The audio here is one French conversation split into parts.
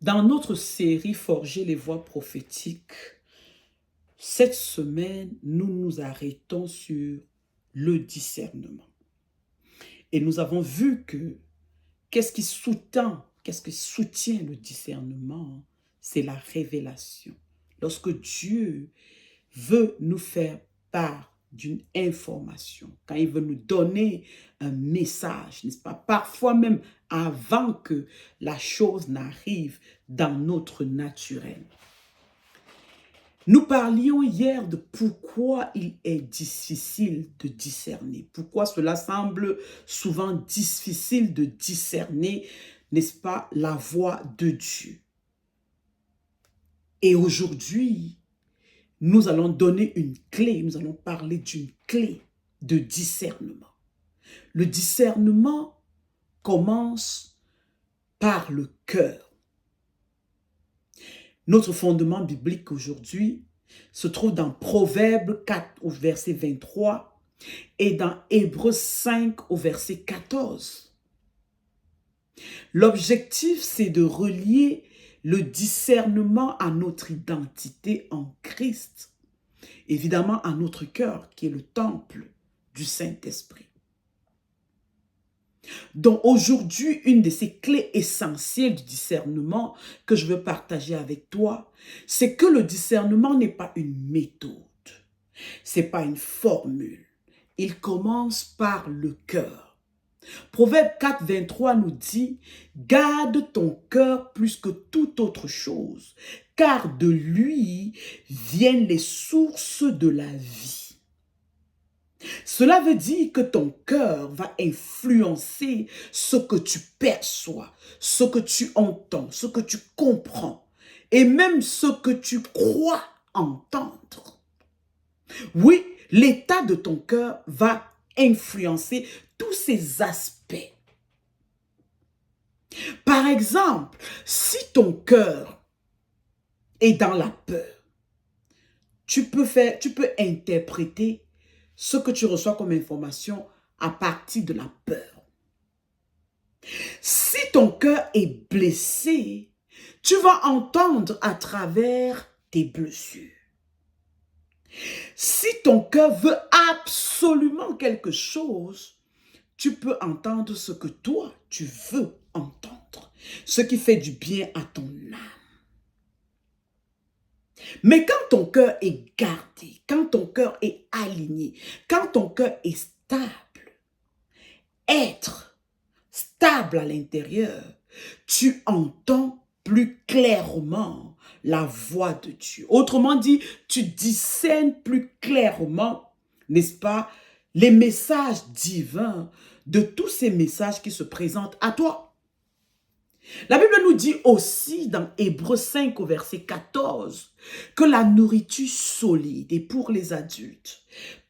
Dans notre série Forger les voies prophétiques, cette semaine, nous nous arrêtons sur le discernement. Et nous avons vu que qu'est-ce qui soutient le discernement? C'est la révélation. Lorsque Dieu veut nous faire part d'une information, quand il veut nous donner un message, n'est-ce pas? Parfois même avant que la chose n'arrive dans notre naturel. Nous parlions hier de pourquoi il est difficile de discerner, pourquoi cela semble souvent difficile de discerner, n'est-ce pas, la voix de Dieu. Et aujourd'hui, nous allons donner une clé, nous allons parler d'une clé de discernement. Le discernement commence par le cœur. Notre fondement biblique aujourd'hui se trouve dans Proverbes 4 au verset 23 et dans Hébreux 5 au verset 14. L'objectif, c'est de relier le discernement à notre identité en Christ, évidemment à notre cœur qui est le temple du Saint-Esprit. Donc aujourd'hui, une de ces clés essentielles du discernement que je veux partager avec toi, c'est que le discernement n'est pas une méthode, c'est pas une formule. Il commence par le cœur. Proverbe 4, 23 nous dit « Garde ton cœur plus que toute autre chose, car de lui viennent les sources de la vie. » Cela veut dire que ton cœur va influencer ce que tu perçois, ce que tu entends, ce que tu comprends et même ce que tu crois entendre. Oui, l'état de ton cœur va influencer tous ces aspects. Par exemple, si ton cœur est dans la peur, tu peux interpréter ce que tu reçois comme information à partir de la peur. Si ton cœur est blessé, tu vas entendre à travers tes blessures. Si ton cœur veut absolument quelque chose, tu peux entendre ce que toi, tu veux entendre, ce qui fait du bien à ton âme. Mais quand ton cœur est gardé, quand ton cœur est aligné, quand ton cœur est stable, être stable à l'intérieur, tu entends plus clairement la voix de Dieu. Autrement dit, tu discernes plus clairement, n'est-ce pas, les messages divins de tous ces messages qui se présentent à toi. La Bible nous dit aussi dans Hébreux 5 au verset 14 que la nourriture solide est pour les adultes.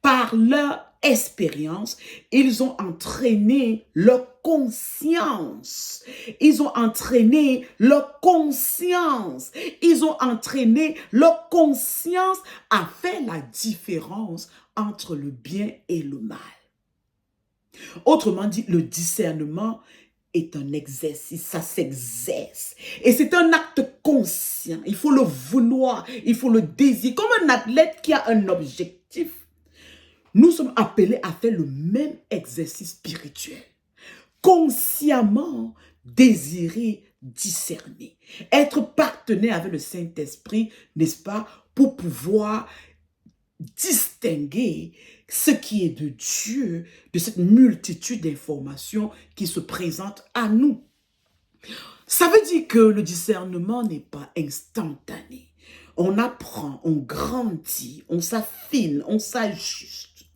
Par leur expérience, ils ont entraîné leur conscience. Ils ont entraîné leur conscience. Ils ont entraîné leur conscience à faire la différence entre le bien et le mal. Autrement dit, le discernement est un exercice, ça s'exerce. Et c'est un acte conscient. Il faut le vouloir, il faut le désirer. Comme un athlète qui a un objectif, nous sommes appelés à faire le même exercice spirituel. Consciemment désirer, discerner. Être partenaire avec le Saint-Esprit, n'est-ce pas, pour pouvoir distinguer ce qui est de Dieu, de cette multitude d'informations qui se présentent à nous. Ça veut dire que le discernement n'est pas instantané. On apprend, on grandit, on s'affine, on s'ajuste.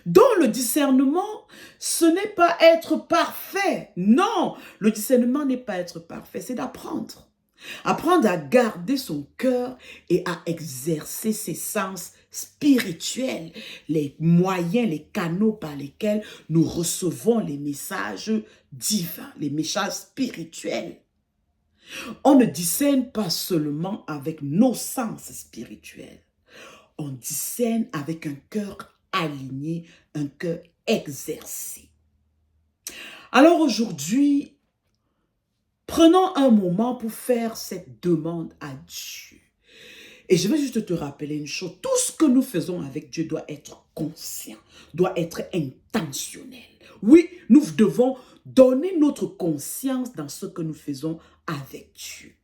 Donc le discernement, ce n'est pas être parfait. Non, le discernement n'est pas être parfait, c'est d'apprendre. Apprendre à garder son cœur et à exercer ses sens spirituels, les moyens, les canaux par lesquels nous recevons les messages divins, les messages spirituels. On ne discerne pas seulement avec nos sens spirituels. On discerne avec un cœur aligné, un cœur exercé. Alors aujourd'hui, Prenons un moment pour faire cette demande à Dieu. Et je vais juste te rappeler une chose. Tout ce que nous faisons avec Dieu doit être conscient, doit être intentionnel. Oui, nous devons donner notre conscience dans ce que nous faisons avec Dieu.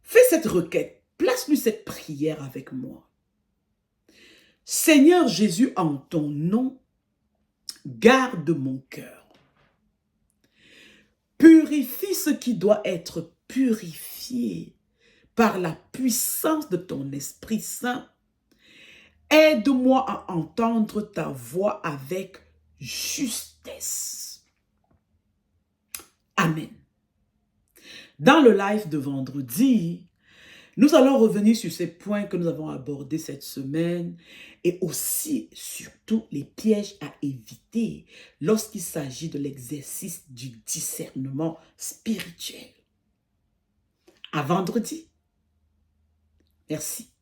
Fais cette requête. Place-lui cette prière avec moi. Seigneur Jésus, en ton nom, garde mon cœur. Purifie ce qui doit être purifié par la puissance de ton Esprit Saint. Aide-moi à entendre ta voix avec justesse. Amen. Dans le live de vendredi, nous allons revenir sur ces points que nous avons abordés cette semaine et aussi, surtout, les pièges à éviter lorsqu'il s'agit de l'exercice du discernement spirituel. À vendredi. Merci.